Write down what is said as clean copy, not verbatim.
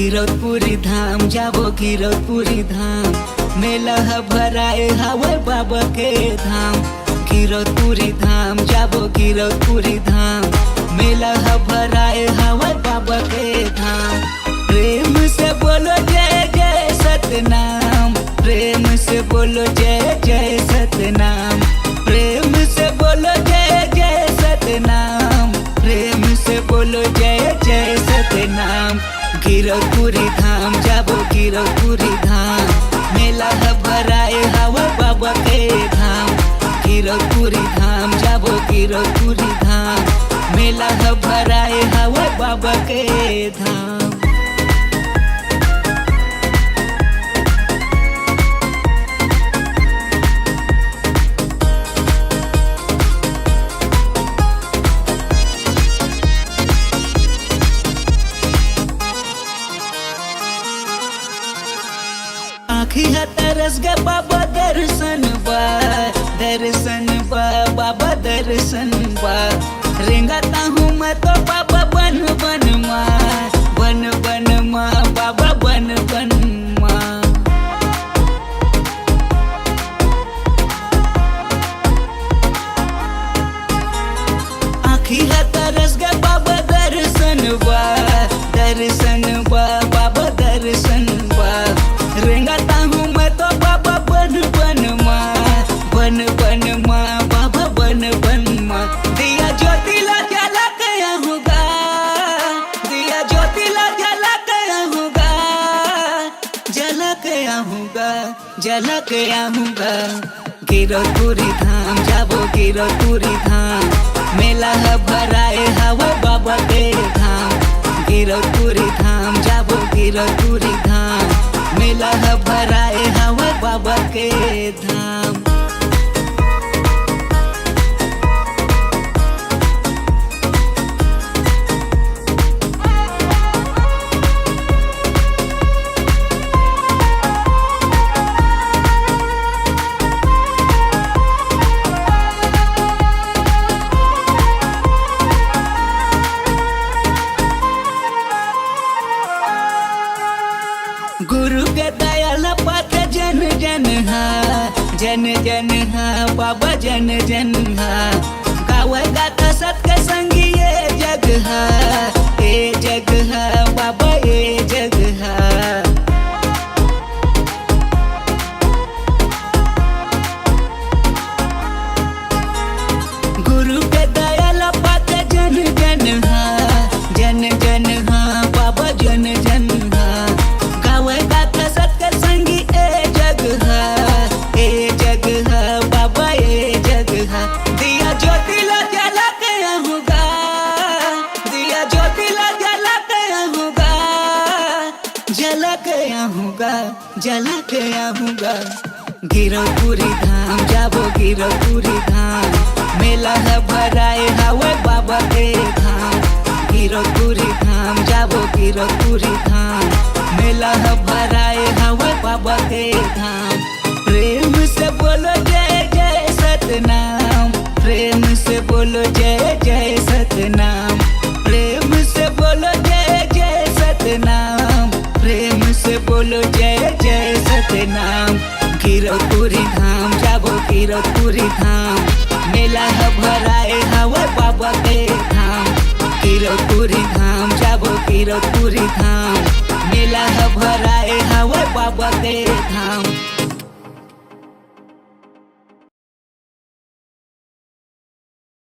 गिरौदपुरी धाम जाबो गिरौदपुरी धाम, मेला ह भराए हवे बाबा के धाम। गिरौदपुरी धाम जाबो गिरौदपुरी धाम, मेला ह भराए हवे बाबा के धाम। प्रेम से बोलो जय जय सतनाम, प्रेम से बोलो जय जय सतनाम, प्रेम से बोलो जय जय सतनाम, प्रेम से बोलो जय जय सतनाम। गिरौदपुरी धाम जाबो गिरौदपुरी धाम, मेला ह भराए हवे बाबा के धाम। गिरौदपुरी धाम जाबो गिरौदपुरी धाम, मेला ह भराए हवे बाबा के धाम। आँखी है तरस गे बाबा दर्शन बा, दर्शन बा बाबा दर्शन बा। रेंगाता हूँ मैं तो बाबा बन बन माँ, बन बन माँ बाबा बन बन माँ। आँखी है तरस गे बाबा दर्शन बा, दर्शन बा बाबा दर्शन बा। रेंगाता हूँ मैं तो बाबा बन बन माँ, बन बन माँ बाबा बन बन माँ। दिया ज्योतिला जला गया होगा, दिया ज्योतिला जला गया होगा, जला गया होगा, जला गया होगा। गिरौदपुरी धाम जाबो गिरौदपुरी धाम, मेला ह भराए हवे बाबा के धाम। गिरौदपुरी धाम जाबो गिरौदपुरी धाम, मेला ह भराए हवे बाबा के धाम। गुरु के दयाल पात जन जन हा, जन जन हा बाबा जन जन हा। गावे गाता सत के संगी ये जग हा, ये जग हा बाबा ये जग हा। गुरु के दयाल पात जन जन हा, जन जन हा बाबा जन जन हा। गावे गाता सत्य संगी ए जग हा, ए जग हा बाबा ए जग हा। दिया ज्योतिला जला गया होगा, दिया ज्योतिला जला गया होगा, जला गया होगा, जला गया होगा। गिरौदपुरी धाम जाबो गिरौदपुरी धाम, मेला ह भराए हवे बाबा के धाम। गिरौदपुरी धाम जाबो गिरौदपुरी धाम, मेला ह भराए हवे बाबा के धाम। प्रेम से बोलो जय जय सतनाम, प्रेम से बोलो जय जय सतनाम, प्रेम से बोलो जय जय सतनाम, प्रेम से बोलो जय जय सतनाम। गिरौदपुरी धाम जाबो गिरौदपुरी धाम, मेला ह भराए हवे बाबा के धाम। गिरौदपुरी धाम जाबो गिरौदपुरी धाम, मेला ह भराए हवे बाबा के धाम।